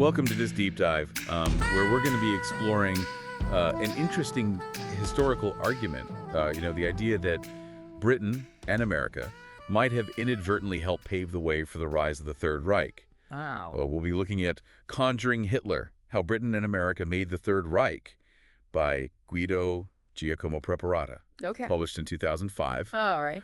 Welcome to this deep dive, where we're going to be exploring an interesting historical argument. The idea that Britain and America might have inadvertently helped pave the way for the rise of the Third Reich. Wow. We'll be looking at Conjuring Hitler, How Britain and America Made the Third Reich by Guido Giacomo Preparata, Okay. published in 2005. All right.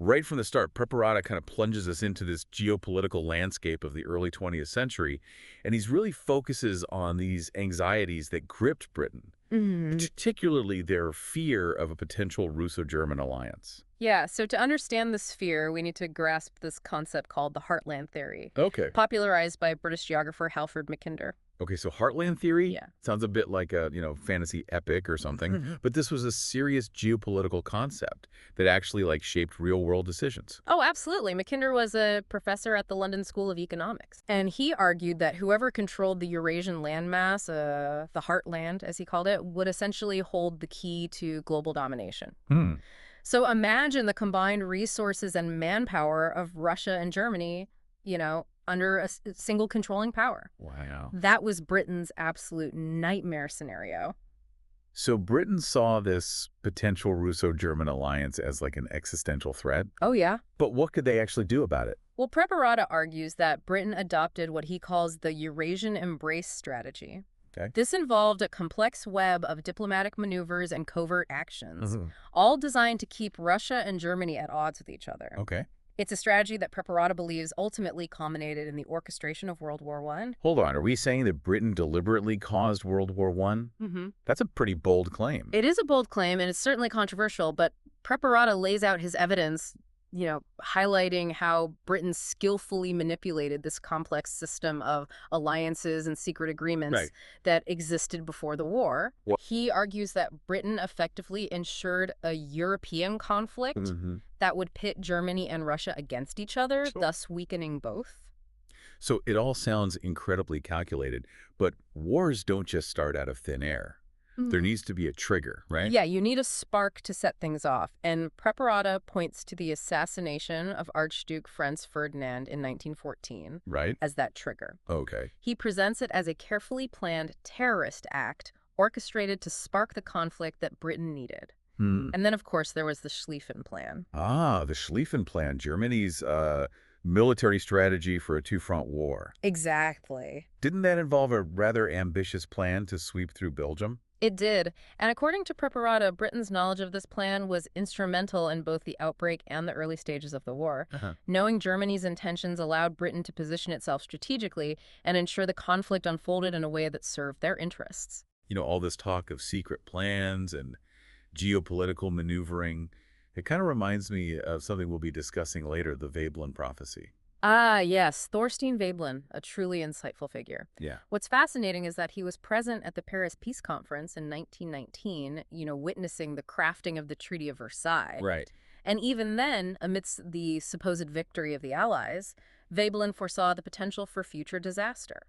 Right from the start, Preparata kind of plunges us into this geopolitical landscape of the early 20th century, and he really focuses on these anxieties that gripped Britain, particularly their fear of a potential Russo-German alliance. Yeah, so to understand this fear, we need to grasp this concept called the heartland theory, Okay. popularized by British geographer Halford Mackinder. Okay, so heartland theory Yeah. sounds a bit like a, fantasy epic or something, but this was a serious geopolitical concept that actually shaped real-world decisions. Oh, absolutely. Mackinder was a professor at the London School of Economics, and he argued that whoever controlled the Eurasian landmass, the heartland, as he called it, would essentially hold the key to global domination. So imagine the combined resources and manpower of Russia and Germany, under a single controlling power. Wow. That was Britain's absolute nightmare scenario. So Britain saw this potential Russo-German alliance as like an existential threat. Oh, yeah. But what could they actually do about it? Well, Preparata argues that Britain adopted what he calls the Eurasian embrace strategy. Okay. This involved a complex web of diplomatic maneuvers and covert actions, all designed to keep Russia and Germany at odds with each other. Okay. It's a strategy that Preparata believes ultimately culminated in the orchestration of World War I. Hold on, are we saying that Britain deliberately caused World War I? That's a pretty bold claim. It is a bold claim, and it's certainly controversial, but Preparata lays out his evidence, highlighting how Britain skillfully manipulated this complex system of alliances and secret agreements that existed before the war. He argues that Britain effectively ensured a European conflict that would pit Germany and Russia against each other, thus weakening both. So it all sounds incredibly calculated, but wars don't just start out of thin air. There needs to be a trigger, right? Yeah, you need a spark to set things off. And Preparata points to the assassination of Archduke Franz Ferdinand in 1914 as that trigger. Okay. He presents it as a carefully planned terrorist act orchestrated to spark the conflict that Britain needed. And then, of course, there was the Schlieffen Plan. Ah, the Schlieffen Plan, Germany's military strategy for a two-front war. Exactly. Didn't that involve a rather ambitious plan to sweep through Belgium? It did, and according to Preparata, Britain's knowledge of this plan was instrumental in both the outbreak and the early stages of the war. Knowing Germany's intentions allowed Britain to position itself strategically and ensure the conflict unfolded in a way that served their interests. All this talk of secret plans and geopolitical maneuvering, it kind of reminds me of something we'll be discussing later, the Veblen prophecy. Ah, yes, Thorstein Veblen, a truly insightful figure. Yeah. What's fascinating is that he was present at the Paris Peace Conference in 1919, witnessing the crafting of the Treaty of Versailles. Right. And even then, amidst the supposed victory of the Allies, Veblen foresaw the potential for future disaster.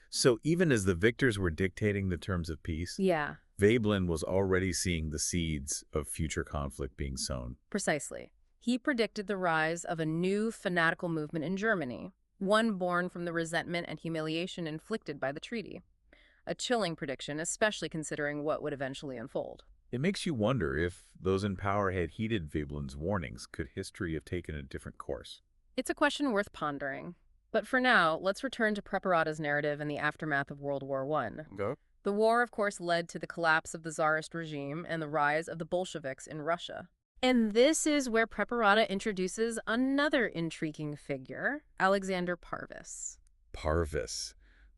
So even as the victors were dictating the terms of peace, Yeah. Veblen was already seeing the seeds of future conflict being sown. Precisely. He predicted the rise of a new fanatical movement in Germany, one born from the resentment and humiliation inflicted by the treaty. A chilling prediction, especially considering what would eventually unfold. It makes you wonder if those in power had heeded Veblen's warnings, could history have taken a different course? It's a question worth pondering. But for now, let's return to Preparata's narrative in the aftermath of World War I. Go. The war, of course, led to the collapse of the Tsarist regime and the rise of the Bolsheviks in Russia. And this is where Preparata introduces another intriguing figure, Alexander Parvis. Parvis.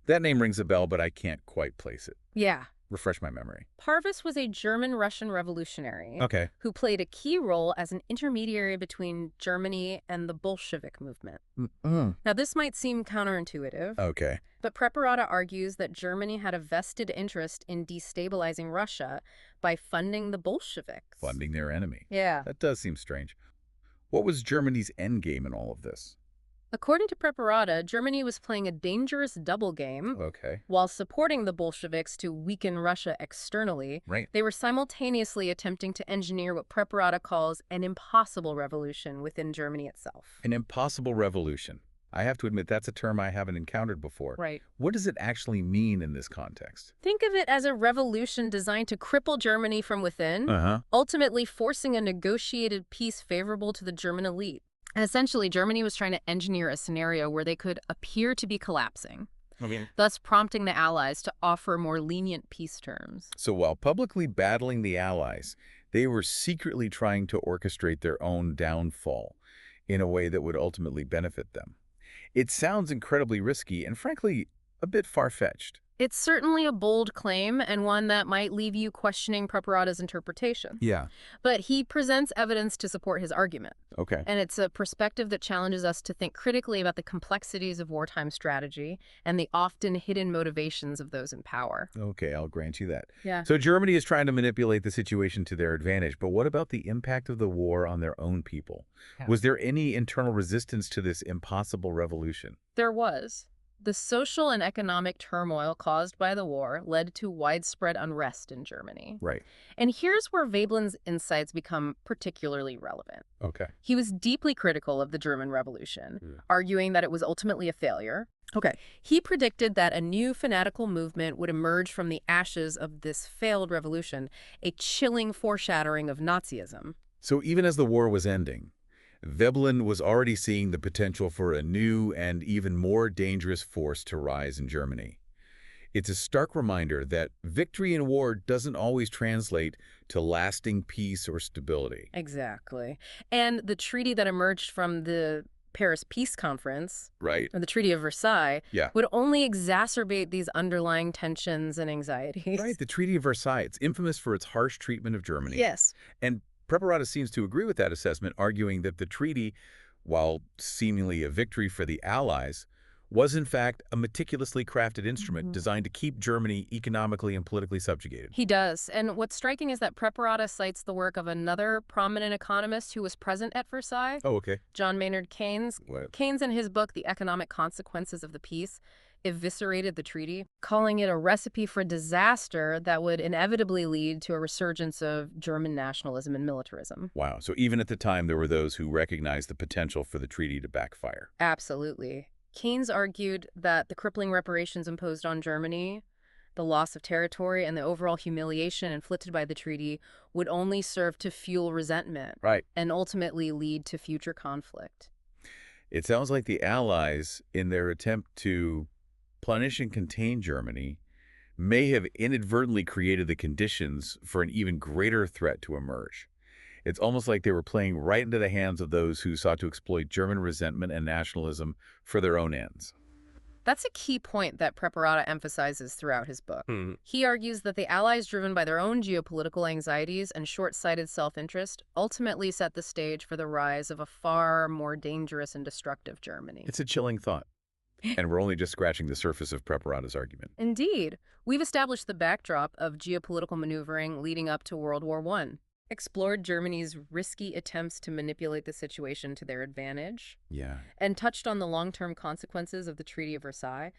That name rings a bell, but I can't quite place it. Yeah. Refresh my memory. Parvis was a German-Russian revolutionary who played a key role as an intermediary between Germany and the Bolshevik movement. Now, this might seem counterintuitive, Okay. but Preparata argues that Germany had a vested interest in destabilizing Russia by funding the Bolsheviks. Funding their enemy. Yeah. That does seem strange. What was Germany's endgame in all of this? According to Preparata, Germany was playing a dangerous double game. Okay. While supporting the Bolsheviks to weaken Russia externally, Right. they were simultaneously attempting to engineer what Preparata calls an impossible revolution within Germany itself. An impossible revolution. I have to admit that's a term I haven't encountered before. Right. What does it actually mean in this context? Think of it as a revolution designed to cripple Germany from within, Uh-huh. ultimately forcing a negotiated peace favorable to the German elite. And essentially, Germany was trying to engineer a scenario where they could appear to be collapsing, I mean, thus prompting the Allies to offer more lenient peace terms. so while publicly battling the Allies, they were secretly trying to orchestrate their own downfall in a way that would ultimately benefit them. It sounds incredibly risky and, frankly, a bit far-fetched. It's certainly a bold claim and one that might leave you questioning Preparata's interpretation. Yeah. But he presents evidence to support his argument. Okay. And it's a perspective that challenges us to think critically about the complexities of wartime strategy and the often hidden motivations of those in power. Okay, I'll grant you that. Yeah. So Germany is trying to manipulate the situation to their advantage, but what about the impact of the war on their own people? Yeah. Was there any internal resistance to this impossible revolution? There was. The social and economic turmoil caused by the war led to widespread unrest in Germany. Right. And here's where Veblen's insights become particularly relevant. Okay. He was deeply critical of the German Revolution, arguing that it was ultimately a failure. Okay. He predicted that a new fanatical movement would emerge from the ashes of this failed revolution, a chilling foreshadowing of Nazism. So even as the war was ending, Veblen was already seeing the potential for a new and even more dangerous force to rise in Germany. It's a stark reminder that victory in war doesn't always translate to lasting peace or stability. Exactly. And the treaty that emerged from the Paris Peace Conference, Right. or the Treaty of Versailles, Yeah. would only exacerbate these underlying tensions and anxieties. Right, the Treaty of Versailles. It's infamous for its harsh treatment of Germany. Yes. And Preparata seems to agree with that assessment, arguing that the treaty, while seemingly a victory for the Allies, was in fact a meticulously crafted instrument designed to keep Germany economically and politically subjugated. He does. And what's striking is that Preparata cites the work of another prominent economist who was present at Versailles, Oh, okay. John Maynard Keynes. What? Keynes, in his book, The Economic Consequences of the Peace, eviscerated the treaty, calling it a recipe for disaster that would inevitably lead to a resurgence of German nationalism and militarism. Wow. So even at the time, there were those who recognized the potential for the treaty to backfire. Absolutely. Keynes argued that the crippling reparations imposed on Germany, the loss of territory, and the overall humiliation inflicted by the treaty would only serve to fuel resentment Right. and ultimately lead to future conflict. It sounds like the Allies, in their attempt to punish and contain Germany, may have inadvertently created the conditions for an even greater threat to emerge. It's almost like they were playing right into the hands of those who sought to exploit German resentment and nationalism for their own ends. That's a key point that Preparata emphasizes throughout his book. He argues that the Allies, driven by their own geopolitical anxieties and short-sighted self-interest, ultimately set the stage for the rise of a far more dangerous and destructive Germany. It's a chilling thought. And we're only just scratching the surface of Preparata's argument. Indeed. We've established the backdrop of geopolitical maneuvering leading up to World War I, explored Germany's risky attempts to manipulate the situation to their advantage, Yeah. and touched on the long-term consequences of the Treaty of Versailles.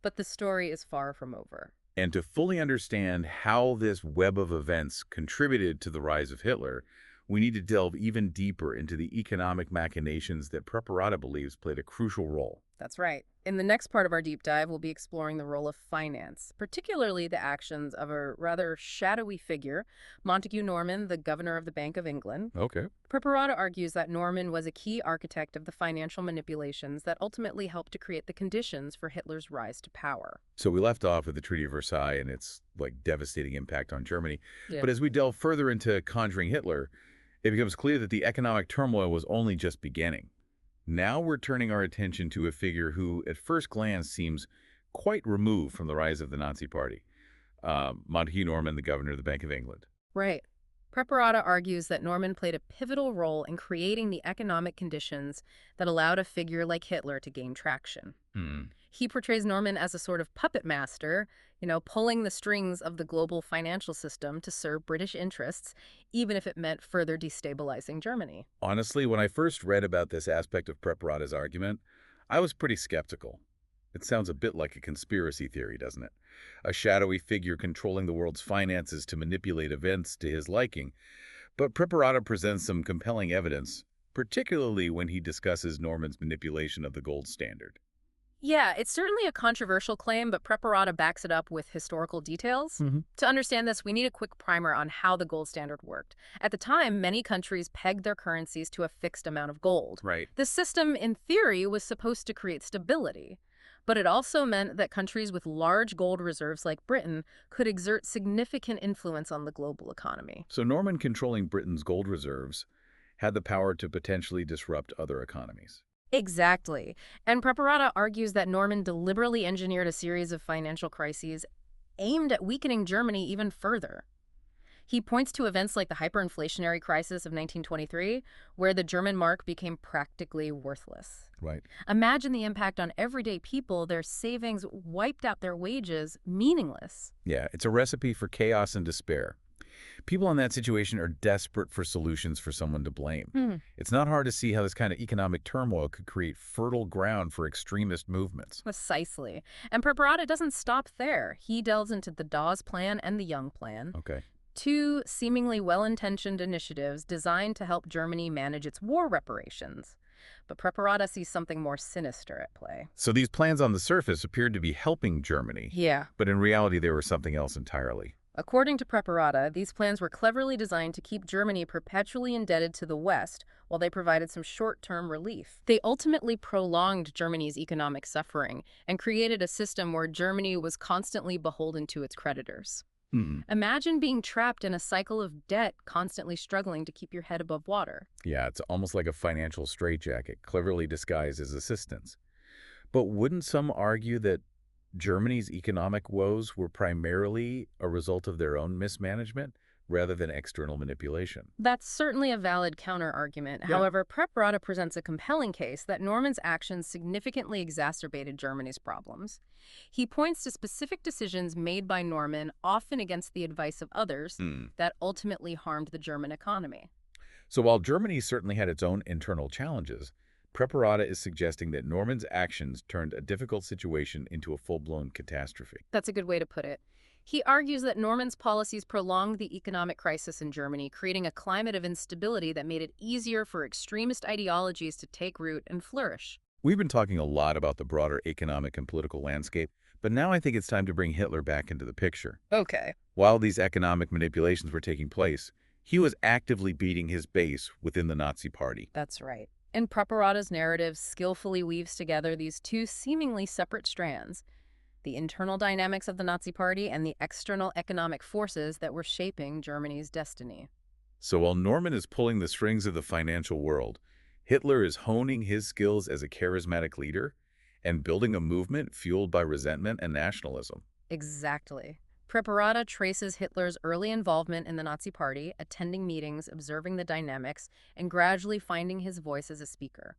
But the story is far from over. And to fully understand how this web of events contributed to the rise of Hitler, we need to delve even deeper into the economic machinations that Preparata believes played a crucial role. That's right. In the next part of our deep dive, we'll be exploring the role of finance, particularly the actions of a rather shadowy figure, Montague Norman, the governor of the Bank of England. Okay. Preparata argues that Norman was a key architect of the financial manipulations that ultimately helped to create the conditions for Hitler's rise to power. So we left off with the Treaty of Versailles and its devastating impact on Germany. Yeah. But as we delve further into Conjuring Hitler, it becomes clear that the economic turmoil was only just beginning. Now we're turning our attention to a figure who, at first glance, seems quite removed from the rise of the Nazi Party. Montague Norman, the governor of the Bank of England. Right. Preparata argues that Norman played a pivotal role in creating the economic conditions that allowed a figure like Hitler to gain traction. He portrays Norman as a sort of puppet master, pulling the strings of the global financial system to serve British interests, even if it meant further destabilizing Germany. Honestly, when I first read about this aspect of Preparata's argument, I was pretty skeptical. It sounds a bit like a conspiracy theory, doesn't it? A shadowy figure controlling the world's finances to manipulate events to his liking. But Preparata presents some compelling evidence, particularly when he discusses Norman's manipulation of the gold standard. Yeah, it's certainly a controversial claim, but Preparata backs it up with historical details. Hmm. To understand this, we need a quick primer on how the gold standard worked. At the time, many countries pegged their currencies to a fixed amount of gold. Right. This system, in theory, was supposed to create stability, but it also meant that countries with large gold reserves like Britain could exert significant influence on the global economy. So Norman controlling Britain's gold reserves had the power to potentially disrupt other economies. Exactly. And Preparata argues that Norman deliberately engineered a series of financial crises aimed at weakening Germany even further. He points to events like the hyperinflationary crisis of 1923, where the German mark became practically worthless. Right. Imagine the impact on everyday people, their savings wiped out, their wages meaningless. Yeah, it's a recipe for chaos and despair. People in that situation are desperate for solutions for someone to blame. Hmm. It's not hard to see how this kind of economic turmoil could create fertile ground for extremist movements. Precisely. And Preparata doesn't stop there. He delves into the Dawes Plan and the Young Plan, Okay. two seemingly well-intentioned initiatives designed to help Germany manage its war reparations. But Preparata sees something more sinister at play. So these plans on the surface appeared to be helping Germany, Yeah. but in reality they were something else entirely. According to Preparata, these plans were cleverly designed to keep Germany perpetually indebted to the West while they provided some short-term relief. They ultimately prolonged Germany's economic suffering and created a system where Germany was constantly beholden to its creditors. Mm. Imagine being trapped in a cycle of debt, constantly struggling to keep your head above water. Yeah, it's almost like a financial straitjacket, cleverly disguised as assistance. But wouldn't some argue that Germany's economic woes were primarily a result of their own mismanagement rather than external manipulation? That's certainly a valid counter-argument. Yeah. However, Preparata presents a compelling case that Norman's actions significantly exacerbated Germany's problems. He points to specific decisions made by Norman, often against the advice of others, Mm. that ultimately harmed the German economy. So while Germany certainly had its own internal challenges, Preparata is suggesting that Norman's actions turned a difficult situation into a full-blown catastrophe. That's a good way to put it. He argues that Norman's policies prolonged the economic crisis in Germany, creating a climate of instability that made it easier for extremist ideologies to take root and flourish. We've been talking a lot about the broader economic and political landscape, but now I think it's time to bring Hitler back into the picture. Okay. While these economic manipulations were taking place, he was actively beating his base within the Nazi Party. That's right. And Preparata's narrative skillfully weaves together these two seemingly separate strands, the internal dynamics of the Nazi Party and the external economic forces that were shaping Germany's destiny. So while Norman is pulling the strings of the financial world, Hitler is honing his skills as a charismatic leader and building a movement fueled by resentment and nationalism. Exactly. Preparata traces Hitler's early involvement in the Nazi Party, attending meetings, observing the dynamics, and gradually finding his voice as a speaker.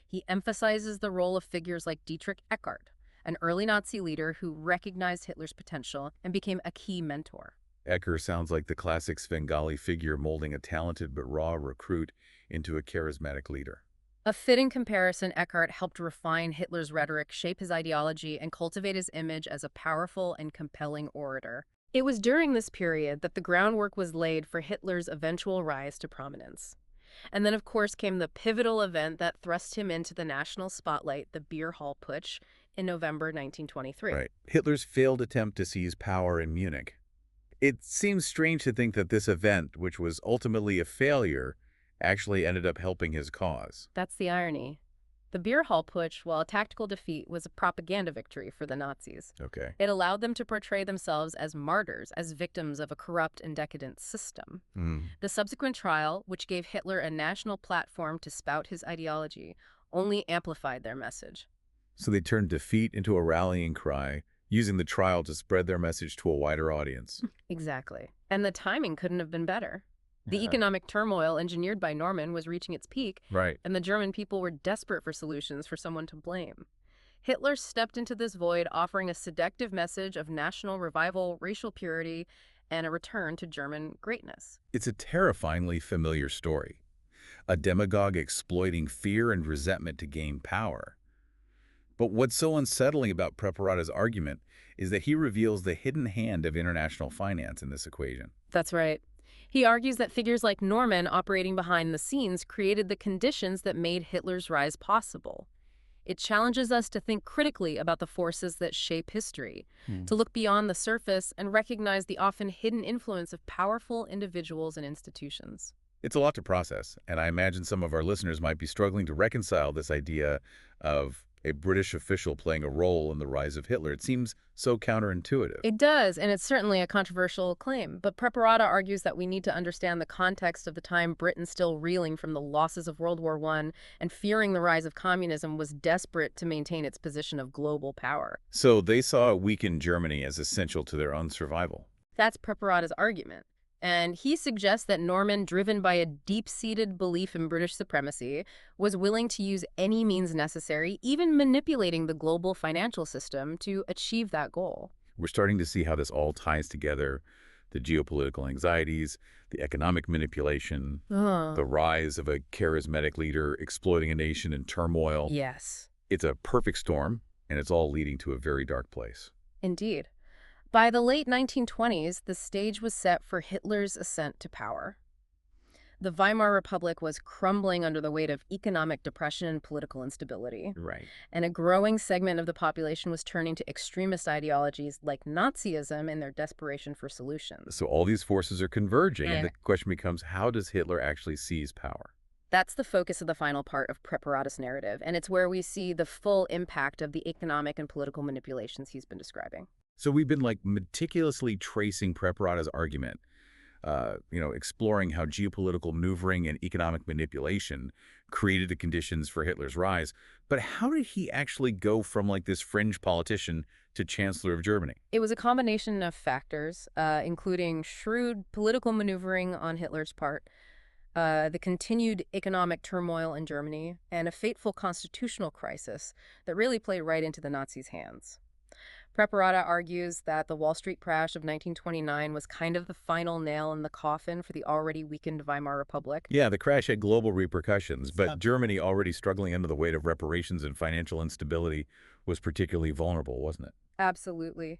He emphasizes the role of figures like Dietrich Eckart, an early Nazi leader who recognized Hitler's potential and became a key mentor. Ecker sounds like the classic Svengali figure molding a talented but raw recruit into a charismatic leader. A fitting comparison, Eckart helped refine Hitler's rhetoric, shape his ideology, and cultivate his image as a powerful and compelling orator. It was during this period that the groundwork was laid for Hitler's eventual rise to prominence. And then, of course, came the pivotal event that thrust him into the national spotlight, the Beer Hall Putsch, in November 1923. Right. Hitler's failed attempt to seize power in Munich. It seems strange to think that this event, which was ultimately a failure, actually ended up helping his cause. That's the irony. The Beer Hall Putsch, while a tactical defeat, was a propaganda victory for the Nazis. Okay. It allowed them to portray themselves as martyrs, as victims of a corrupt and decadent system. Mm. The subsequent trial, which gave Hitler a national platform to spout his ideology, only amplified their message. So they turned defeat into a rallying cry, using the trial to spread their message to a wider audience. Exactly. And the timing couldn't have been better. The Yeah. economic turmoil engineered by Norman was reaching its peak, Right. and the German people were desperate for solutions for someone to blame. Hitler stepped into this void, offering a seductive message of national revival, racial purity, and a return to German greatness. It's a terrifyingly familiar story. A demagogue exploiting fear and resentment to gain power. But what's so unsettling about Preparata's argument is that he reveals the hidden hand of international finance in this equation. That's right. He argues that figures like Norman operating behind the scenes created the conditions that made Hitler's rise possible. It challenges us to think critically about the forces that shape history, Hmm. to look beyond the surface and recognize the often hidden influence of powerful individuals and institutions. It's a lot to process, and I imagine some of our listeners might be struggling to reconcile this idea of a British official playing a role in the rise of Hitler. It seems so counterintuitive. It does, and it's certainly a controversial claim, but Preparata argues that we need to understand the context of the time Britain still reeling from the losses of World War I and fearing the rise of communism was desperate to maintain its position of global power. So they saw a weakened Germany as essential to their own survival. That's Preparata's argument. And he suggests that Norman, driven by a deep-seated belief in British supremacy, was willing to use any means necessary, even manipulating the global financial system, to achieve that goal. We're starting to see how this all ties together: the geopolitical anxieties, the economic manipulation, Oh, the rise of a charismatic leader exploiting a nation in turmoil. yes, It's a perfect storm, and it's all leading to a very dark place. indeed. By the late 1920s, the stage was set for Hitler's ascent to power. The Weimar Republic was crumbling under the weight of economic depression and political instability, Right. and a growing segment of the population was turning to extremist ideologies like Nazism in their desperation for solutions. So all these forces are converging, and Yeah. the question becomes, how does Hitler actually seize power? That's the focus of the final part of Preparata's narrative, and it's where we see the full impact of the economic and political manipulations he's been describing. So we've been meticulously tracing Preparata's argument, exploring how geopolitical maneuvering and economic manipulation created the conditions for Hitler's rise. But how did he actually go from this fringe politician to Chancellor of Germany? It was a combination of factors, including shrewd political maneuvering on Hitler's part, the continued economic turmoil in Germany, and a fateful constitutional crisis that really played right into the Nazis' hands. Preparata argues that the Wall Street crash of 1929 was kind of the final nail in the coffin for the already weakened Weimar Republic. Yeah, the crash had global repercussions, but Germany, already struggling under the weight of reparations and financial instability, was particularly vulnerable, wasn't it? Absolutely.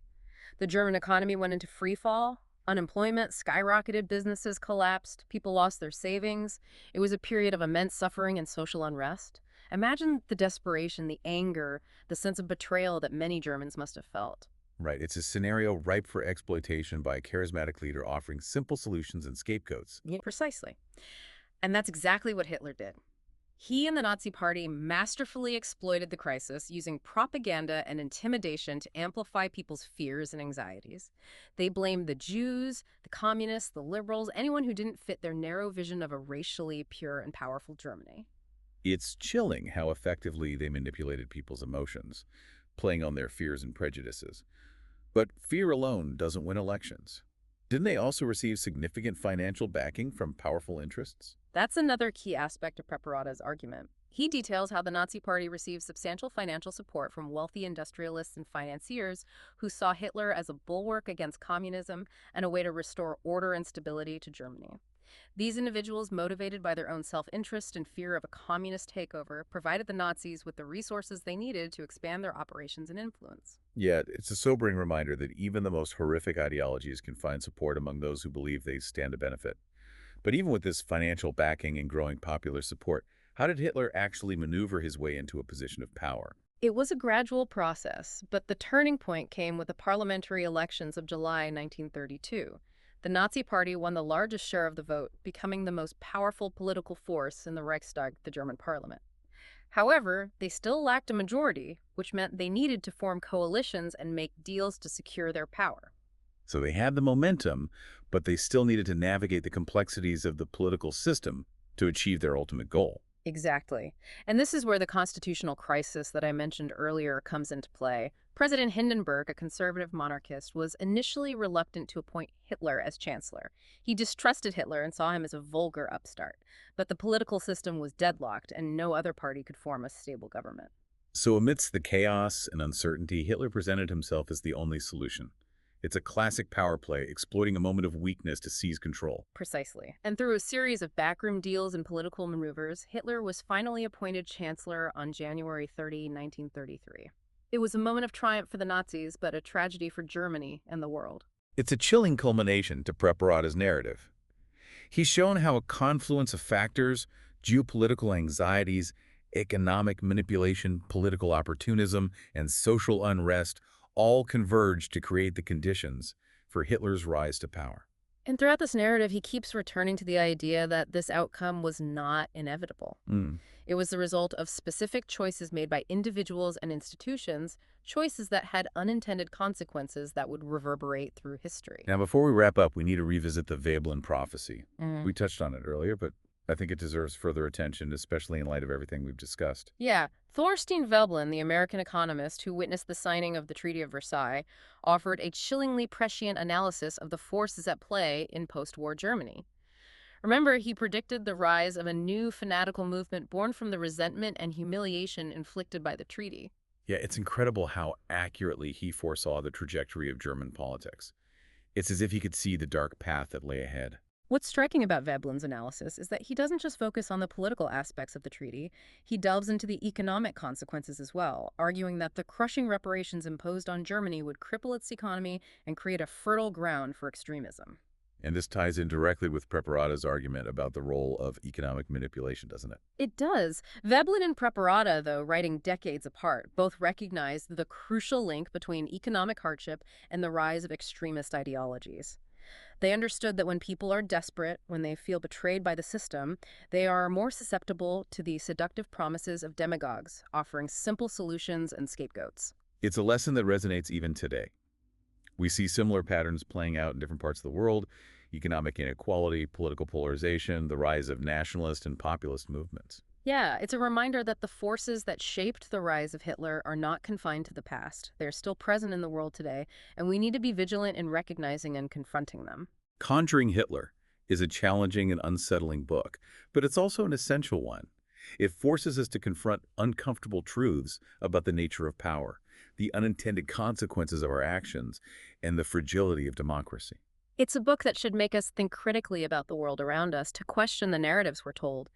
The German economy went into free fall. Unemployment skyrocketed, businesses collapsed, people lost their savings. It was a period of immense suffering and social unrest. Imagine the desperation, the anger, the sense of betrayal that many Germans must have felt. Right. It's a scenario ripe for exploitation by a charismatic leader offering simple solutions and scapegoats. Yeah. Precisely. And that's exactly what Hitler did. He and the Nazi Party masterfully exploited the crisis using propaganda and intimidation to amplify people's fears and anxieties. They blamed the Jews, the communists, the liberals, anyone who didn't fit their narrow vision of a racially pure and powerful Germany. It's chilling how effectively they manipulated people's emotions, playing on their fears and prejudices. But fear alone doesn't win elections. Didn't they also receive significant financial backing from powerful interests? That's another key aspect of Preparata's argument. He details how the Nazi Party received substantial financial support from wealthy industrialists and financiers who saw Hitler as a bulwark against communism and a way to restore order and stability to Germany. These individuals, motivated by their own self-interest and fear of a communist takeover, provided the Nazis with the resources they needed to expand their operations and influence. Yet, it's a sobering reminder that even the most horrific ideologies can find support among those who believe they stand to benefit. But even with this financial backing and growing popular support, how did Hitler actually maneuver his way into a position of power? It was a gradual process, but the turning point came with the parliamentary elections of July 1932. The Nazi Party won the largest share of the vote, becoming the most powerful political force in the Reichstag, the German parliament. However, they still lacked a majority, which meant they needed to form coalitions and make deals to secure their power. So they had the momentum, but they still needed to navigate the complexities of the political system to achieve their ultimate goal. Exactly. And this is where the constitutional crisis that I mentioned earlier comes into play. President Hindenburg, a conservative monarchist, was initially reluctant to appoint Hitler as chancellor. He distrusted Hitler and saw him as a vulgar upstart. But the political system was deadlocked, and no other party could form a stable government. So amidst the chaos and uncertainty, Hitler presented himself as the only solution. It's a classic power play, exploiting a moment of weakness to seize control. Precisely. And through a series of backroom deals and political maneuvers, Hitler was finally appointed chancellor on January 30, 1933. It was a moment of triumph for the Nazis, but a tragedy for Germany and the world. It's a chilling culmination to Preparata's narrative. He's shown how a confluence of factors, geopolitical anxieties, economic manipulation, political opportunism, and social unrest all converge to create the conditions for Hitler's rise to power. And throughout this narrative, he keeps returning to the idea that this outcome was not inevitable. Mm. It was the result of specific choices made by individuals and institutions, choices that had unintended consequences that would reverberate through history. Now, before we wrap up, we need to revisit the Veblen prophecy. Mm. We touched on it earlier, but I think it deserves further attention, especially in light of everything we've discussed. Yeah, Thorstein Veblen, the American economist who witnessed the signing of the Treaty of Versailles, offered a chillingly prescient analysis of the forces at play in post-war Germany. Remember, he predicted the rise of a new fanatical movement born from the resentment and humiliation inflicted by the treaty. Yeah, it's incredible how accurately he foresaw the trajectory of German politics. It's as if he could see the dark path that lay ahead. What's striking about Veblen's analysis is that he doesn't just focus on the political aspects of the treaty, he delves into the economic consequences as well, arguing that the crushing reparations imposed on Germany would cripple its economy and create a fertile ground for extremism. And this ties in directly with Preparata's argument about the role of economic manipulation, doesn't it? It does. Veblen and Preparata, though writing decades apart, both recognized the crucial link between economic hardship and the rise of extremist ideologies. They understood that when people are desperate, when they feel betrayed by the system, they are more susceptible to the seductive promises of demagogues, offering simple solutions and scapegoats. It's a lesson that resonates even today. We see similar patterns playing out in different parts of the world: economic inequality, political polarization, the rise of nationalist and populist movements. Yeah, it's a reminder that the forces that shaped the rise of Hitler are not confined to the past. They're still present in the world today, and we need to be vigilant in recognizing and confronting them. Conjuring Hitler is a challenging and unsettling book, but it's also an essential one. It forces us to confront uncomfortable truths about the nature of power, the unintended consequences of our actions, and the fragility of democracy. It's a book that should make us think critically about the world around us, to question the narratives we're told,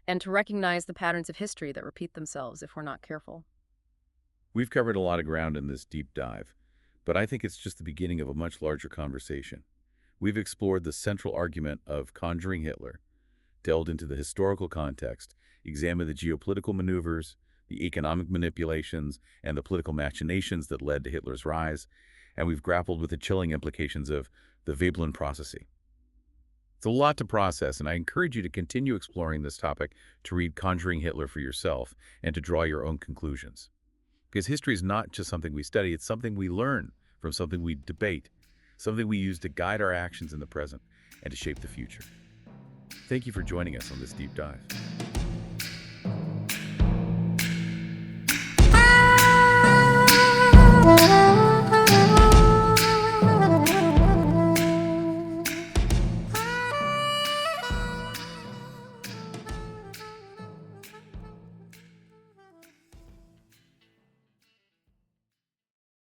and to recognize the patterns of history that repeat themselves if we're not careful. We've covered a lot of ground in this deep dive, but I think it's just the beginning of a much larger conversation. We've explored the central argument of Conjuring Hitler, delved into the historical context, examined the geopolitical maneuvers, the economic manipulations, and the political machinations that led to Hitler's rise, and we've grappled with the chilling implications of the Veblen prophecy. It's a lot to process, and I encourage you to continue exploring this topic, to read Conjuring Hitler for yourself, and to draw your own conclusions. Because history is not just something we study, it's something we learn from, something we debate, something we use to guide our actions in the present and to shape the future. Thank you for joining us on this deep dive.